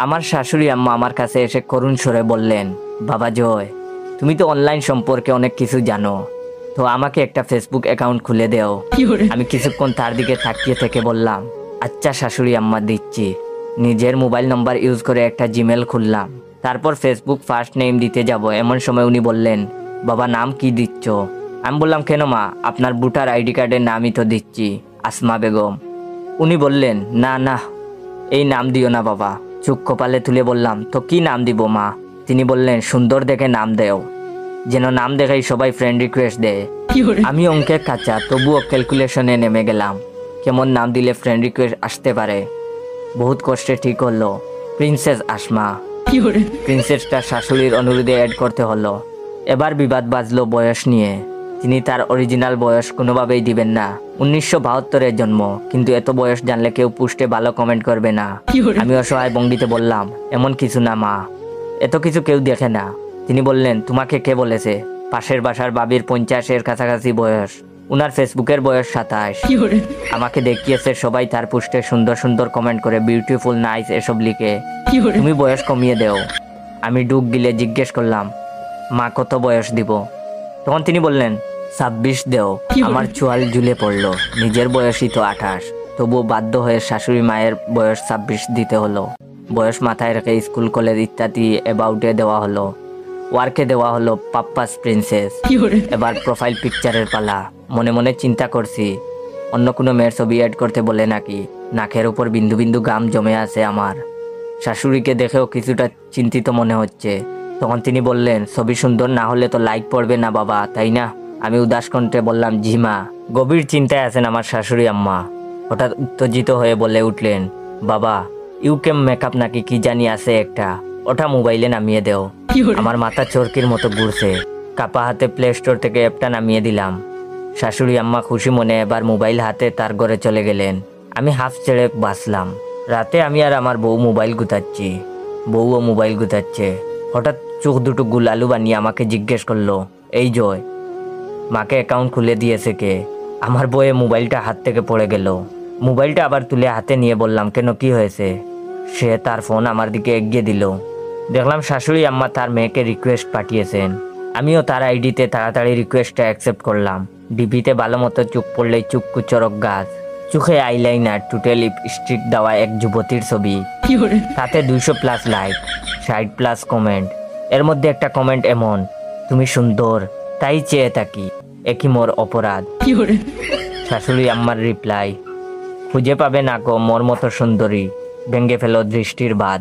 আমার শাশুড়ি আম্মা আমার কাছে এসে করুণ স্বরে বললেন, বাবা জয়, তুমি তো অনলাইন সম্পর্কে অনেক কিছু জানো, তো আমাকে একটা ফেসবুক অ্যাকাউন্ট খুলে দেও। আমি কিছুক্ষণ তার দিকে তাকিয়ে থেকে বললাম, আচ্ছা শাশুড়ি আম্মা, দিচ্ছি। নিজের মোবাইল নাম্বার ইউজ করে একটা জিমেল খুললাম, তারপর ফেসবুক ফার্স্ট নেম দিতে যাব, এমন সময় উনি বললেন, বাবা নাম কি দিচ্ছ? আমি বললাম, কেন মা, আপনার ভোটার আইডি কার্ডের নামই তো দিচ্ছি, আসমা বেগম। উনি বললেন, না না, এই নাম দিও না বাবা। চোখ কপালে তুলে বললাম, তো কি নাম দিব মা? তিনি বললেন, সুন্দর দেখে নাম দেও, যেন নাম দেখেই সবাই ফ্রেন্ড রিকোয়েস্ট দেয়। আমি অঙ্কে কাঁচা, তবুও ক্যালকুলেশনে নেমে গেলাম, কেমন নাম দিলে ফ্রেন্ড রিকোয়েস্ট আসতে পারে। বহুত কষ্টে ঠিক হলো, প্রিন্সেস আসমা। প্রিন্সেসটা শাশুড়ির অনুরোধে অ্যাড করতে হলো। এবার বিবাদ বাজলো বয়স নিয়ে। তিনি তার অরিজিনাল বয়স কোনোভাবেই দিবেন না। 1972-এর জন্ম, কিন্তু এত বয়স জানলে কেউ পোস্টে ভালো কমেন্ট করবে না। আমি অসহায় ভঙ্গিতে বললাম, এমন কিছু না মা, এত কিছু কেউ দেখে না। তিনি বললেন, তোমাকে কে বলেছে? পাশের বাসার বাবির 50-এর কাছাকাছি বয়স, উনার ফেসবুকের বয়স 27। আমাকে দেখিয়েছে সবাই তার পোস্টে সুন্দর সুন্দর কমেন্ট করে, বিউটিফুল, নাইস এসব লিখে। তুমি বয়স কমিয়ে দেও। আমি ডুব গিলে জিজ্ঞেস করলাম, মা কত বয়স দিব? তখন তিনি বললেন, 26 দেও। আমার চোয়াল ঝুলে পড়লো, নিজের বয়সই তো 28, তবুও বাধ্য হয়ে শাশুড়ি মায়ের বয়স 26 দিতে হলো। বয়স মাথায় রেখে স্কুল কলেজ ইত্যাদি অ্যাবাউটে দেওয়া হলো, ওয়ার্কে দেওয়া হলো পাপ্পাস প্রিন্সেস। এবার প্রোফাইল পিকচারের পালা। মনে মনে চিন্তা করছি, অন্য কোনো মেয়ের ছবি অ্যাড করতে বলে নাকি। নাকের উপর বিন্দু বিন্দু ঘাম জমে আছে আমার। শাশুড়িকে দেখেও কিছুটা চিন্তিত মনে হচ্ছে। তখন তিনি বললেন, ছবি সুন্দর না হলে তো লাইক পড়বে না বাবা, তাই না? আমি উদাস কণ্ঠে বললাম, জি মা। গভীর চিন্তায় আছেন আমার শাশুড়ি আম্মা। হঠাৎ উত্তেজিত হয়ে বলে উঠলেন, বাবা, ইউকেম মেকআপ নাকি কি জানি আছে একটা, ওটা মোবাইলে নামিয়ে দেও। আমার মাথা চরকির মতো ঘুরছে। কাপা হাতে প্লে স্টোর থেকে অ্যাপটা নামিয়ে দিলাম। শাশুড়ি আম্মা খুশি মনে এবার মোবাইল হাতে তার ঘরে চলে গেলেন। আমি হাফ ছেড়ে বাঁচলাম। রাতে আমি আর আমার বউ মোবাইল গুতাচ্ছি, বউও মোবাইল গুতাচ্ছে। হঠাৎ চোখ দুটো গুলালু বানিয়ে আমাকে জিজ্ঞেস করলো, এই জয়, মাকে অ্যাকাউন্ট খুলে দিয়েছে কে? আমার বউয়ে মোবাইলটা হাত থেকে পড়ে গেল। মোবাইলটা আবার তুলে হাতে নিয়ে বললাম, কেন, কি হয়েছে? সে তার ফোন আমার দিকে এগিয়ে দিল। দেখলাম শাশুড়ি আম্মা তার মেয়েকে রিকোয়েস্ট পাঠিয়েছেন। আমিও তার আইডিতে তাড়াতাড়ি রিকোয়েস্টটা অ্যাকসেপ্ট করলাম। ডিপিতে ভালো মতো চোখ পড়লেই চুক্কু চরক গাছ, চোখে আইলাইনার, টুটে লিপস্টিক দেওয়া এক যুবতীর ছবি। তাতে 200+ লাইক, 60+ কমেন্ট। এর মধ্যে একটা কমেন্ট এমন, তুমি সুন্দর, তাই চেয়ে থাকি, একই মোর অপরাধ। শাশুড়ি আম্মার রিপ্লাই, খুঁজে পাবে না গো মোর মতো সুন্দরী, ভেঙে ফেলো দৃষ্টির বাঁধ।